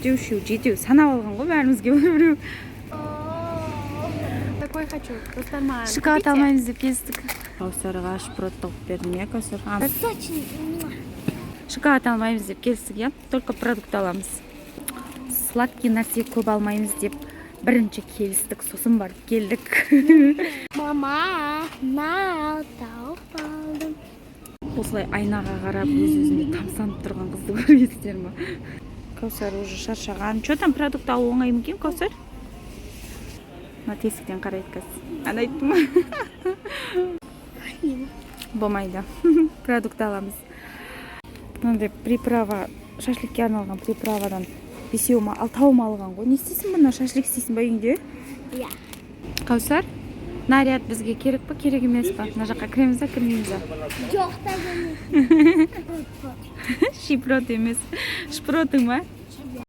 үчөө, жетеу санап алган го баарыбызга бирөө. Такой хочу. Достарма. Шоколад алмаймыз деп келістік. Каусарға шпрот тауып бердім, иә, Каусар? Шоколад алмаймыз деп келістік, иә? Только продукт аламыз. Сладкий нәрсе көп алмаймыз деп бірінші келістік, сосын барып келдік. Мама, мал тауып алдым. Осылай айнаға қарап өз-өзіне тамсанып тұрған қызды көресіздер ма? Каусар уже шаршаған. Чё там продукт алу оңай ма екен, Каусар? Мына тесіктен қарайды қазір. Ана айтты ма? Болмайды. Продукт аламыз. Мынандай приправа, шашликке арналған приправадан 5 ма, 6 ма алған ғой. Не істейсің бұны? Шашлик істейсің ба үйіңде? Иә. Каусар, наряд бізге керек па, керек емес па? Мына жаққа кіреміз ба, кірмейміз ба? Жоқ та емес. Шипрот емес. Шпротың ба?